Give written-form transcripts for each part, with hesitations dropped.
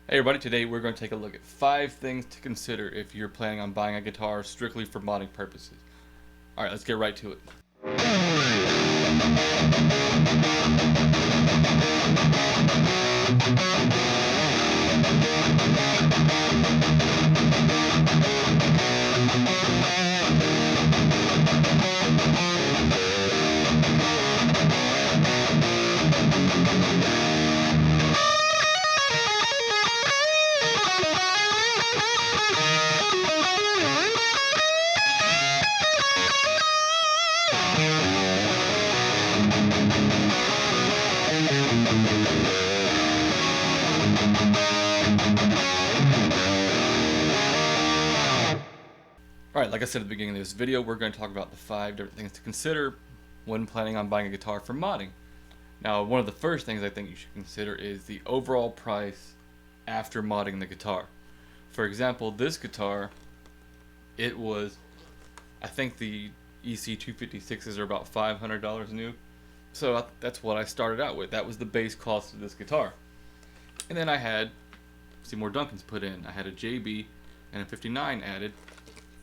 Hey everybody, today we're going to take a look at 5 things to consider if you're planning on buying a guitar strictly for modding purposes. Alright, let's get right to it. Alright, like I said at the beginning of this video, we're going to talk about the 5 different things to consider when planning on buying a guitar for modding. Now, one of the first things I think you should consider is the overall price after modding the guitar. For example, this guitar, it was, I think the EC256s are about $500 new. So that's what I started out with. That was the base cost of this guitar. And then I had Seymour Duncan's put in. I had a JB and a 59 added.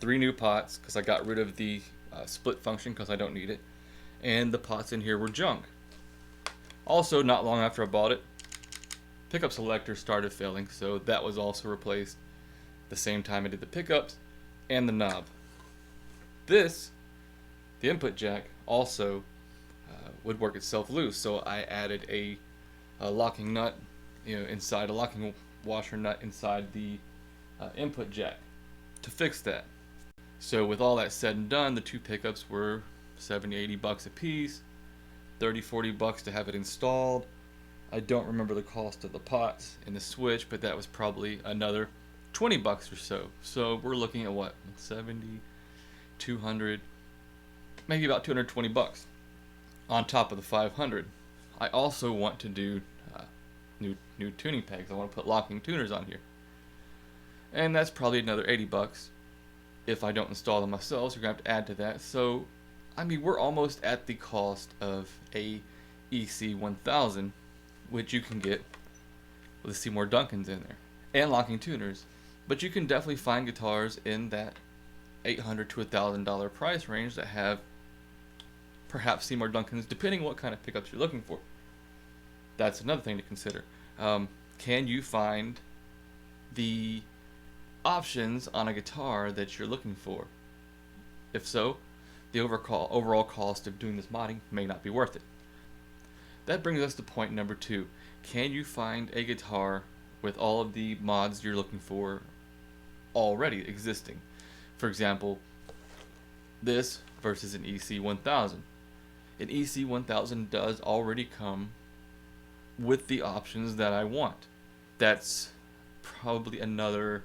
3 new pots because I got rid of the split function because I don't need it. And the pots in here were junk. Also, not long after I bought it, pickup selector started failing, so that was also replaced the same time I did the pickups and the knob. This, the input jack, also would work itself loose, so I added a locking nut, inside a locking washer nut inside the input jack to fix that. So with all that said and done, the 2 pickups were 70-80 bucks a piece, 30-40 bucks to have it installed. I don't remember the cost of the pots and the switch, but that was probably another 20 bucks or so. So we're looking at what, 70, 200, maybe about 220 bucks on top of the 500. I also want to do new tuning pegs. I want to put locking tuners on here, and that's probably another 80 bucks. If I don't install them myself, so you're going to have to add to that. So, I mean, we're almost at the cost of a EC1000, which you can get with Seymour Duncan's in there, and locking tuners. But you can definitely find guitars in that $800 to $1,000 price range that have perhaps Seymour Duncan's, depending what kind of pickups you're looking for. That's another thing to consider. Can you find the options on a guitar that you're looking for? If so, the overall cost of doing this modding may not be worth it. That brings us to point number 2. Can you find a guitar with all of the mods you're looking for already existing? For example, this versus an EC1000. An EC1000 does already come with the options that I want. That's probably another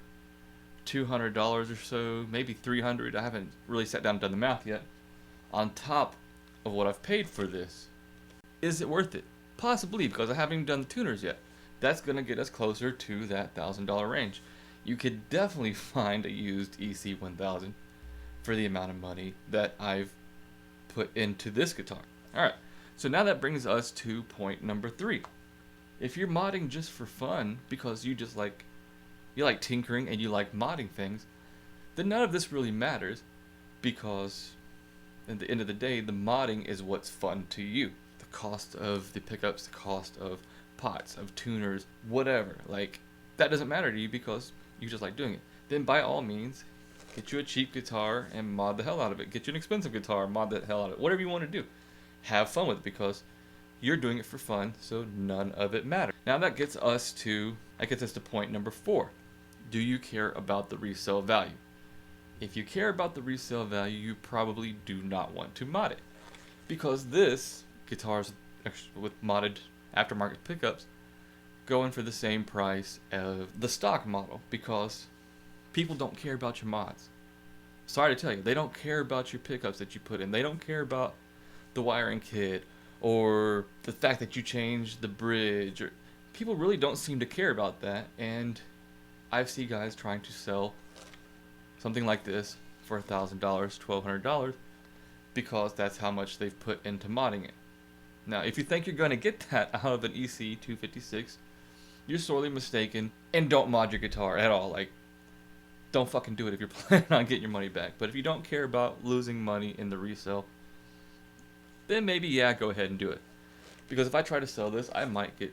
$200 or so, maybe $300. I haven't really sat down and done the math yet. On top of what I've paid for this, is it worth it? Possibly, because I haven't even done the tuners yet. That's going to get us closer to that $1,000 range. You could definitely find a used EC1000 for the amount of money that I've put into this guitar. Alright, so now that brings us to point number 3. If you're modding just for fun, because you like tinkering and you like modding things, then none of this really matters, because at the end of the day, the modding is what's fun to you. The cost of the pickups, the cost of pots, of tuners, whatever, that doesn't matter to you because you just like doing it. Then by all means, get you a cheap guitar and mod the hell out of it. Get you an expensive guitar, mod the hell out of it. Whatever you want to do. Have fun with it, because you're doing it for fun, so none of it matters. Now that gets us to point number 4. Do you care about the resale value? If you care about the resale value, you probably do not want to mod it, because this guitars with modded aftermarket pickups going for the same price as the stock model, because people don't care about your mods. Sorry to tell you, they don't care about your pickups that you put in. They don't care about the wiring kit or the fact that you changed the bridge. Or people really don't seem to care about that, and I've seen guys trying to sell something like this for $1,000, $1,200, because that's how much they've put into modding it. Now, if you think you're going to get that out of an EC256, you're sorely mistaken, and don't mod your guitar at all. Like, don't fucking do it if you're planning on getting your money back. But if you don't care about losing money in the resale, then maybe, yeah, go ahead and do it. Because if I try to sell this, I might get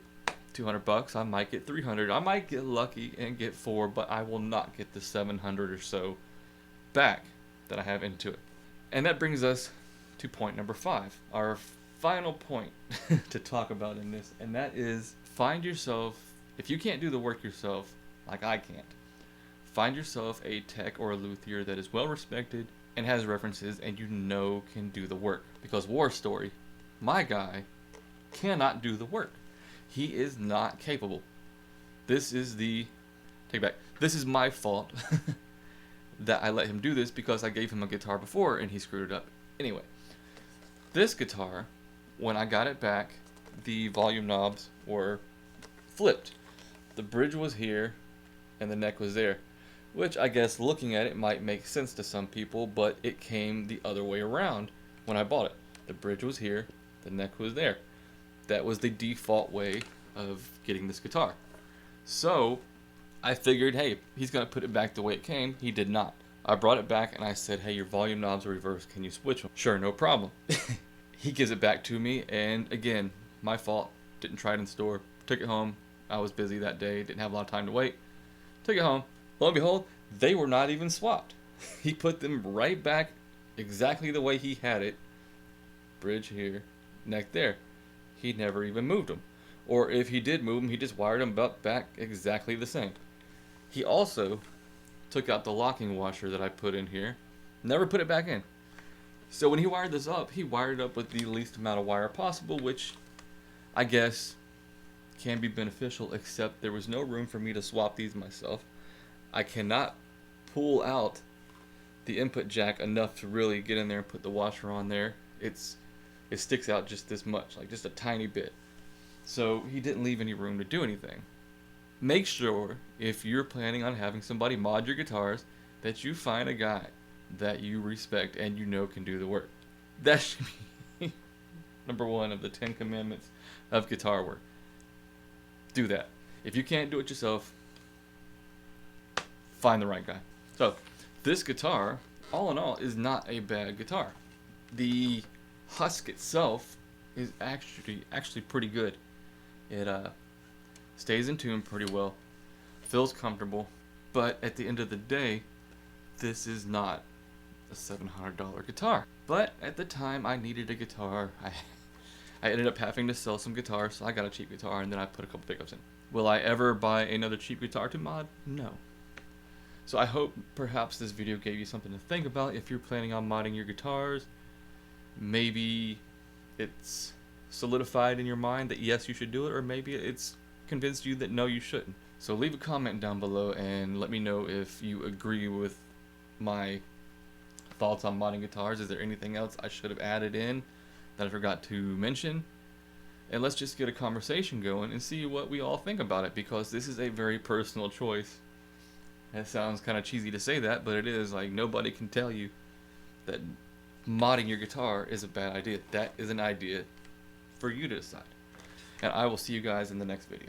$200, I might get $300, I might get lucky and get $4, but I will not get the $700 or so back that I have into it. And that brings us to point number 5, our final point to talk about in this, and that is find yourself, if you can't do the work yourself, like I can't, find yourself a tech or a luthier that is well respected and has references and you know can do the work. Because war story, my guy cannot do the work. He is not capable. This is this is my fault that I let him do this, because I gave him a guitar before and he screwed it up. Anyway, this guitar, when I got it back, the volume knobs were flipped. The bridge was here and the neck was there, which I guess looking at it might make sense to some people, but it came the other way around when I bought it. The bridge was here, the neck was there. That was the default way of getting this guitar. So I figured, hey, he's gonna put it back the way it came. He did not. I brought it back and I said, hey, your volume knobs are reversed. Can you switch them? Sure, no problem. He gives it back to me, and again, my fault. Didn't try it in store. Took it home. I was busy that day. Didn't have a lot of time to wait. Took it home. Lo and behold, they were not even swapped. He put them right back exactly the way he had it. Bridge here, neck there. He never even moved them. Or if he did move them, he just wired them back exactly the same. He also took out the locking washer that I put in here. Never put it back in. So when he wired this up, he wired it up with the least amount of wire possible, which I guess can be beneficial, except there was no room for me to swap these myself. I cannot pull out the input jack enough to really get in there and put the washer on there. It sticks out just this much, like just a tiny bit. So he didn't leave any room to do anything. Make sure, if you're planning on having somebody mod your guitars, that you find a guy that you respect and you know can do the work. That should be number 1 of the 10 commandments of guitar work. Do that. If you can't do it yourself, find the right guy. So this guitar, all in all, is not a bad guitar. The husk itself is actually pretty good. It stays in tune pretty well, feels comfortable, but at the end of the day, this is not a $700 guitar. But at the time I needed a guitar. I ended up having to sell some guitars, so I got a cheap guitar and then I put a couple pickups in. Will I ever buy another cheap guitar to mod? No. So I hope perhaps this video gave you something to think about if you're planning on modding your guitars. Maybe it's solidified in your mind that yes, you should do it, or maybe it's convinced you that no, you shouldn't. So leave a comment down below and let me know if you agree with my thoughts on modding guitars. Is there anything else I should have added in that I forgot to mention? And let's just get a conversation going and see what we all think about it, because this is a very personal choice. It sounds kind of cheesy to say that, but it is. Like, nobody can tell you that modding your guitar is a bad idea. That is an idea for you to decide. And I will see you guys in the next video.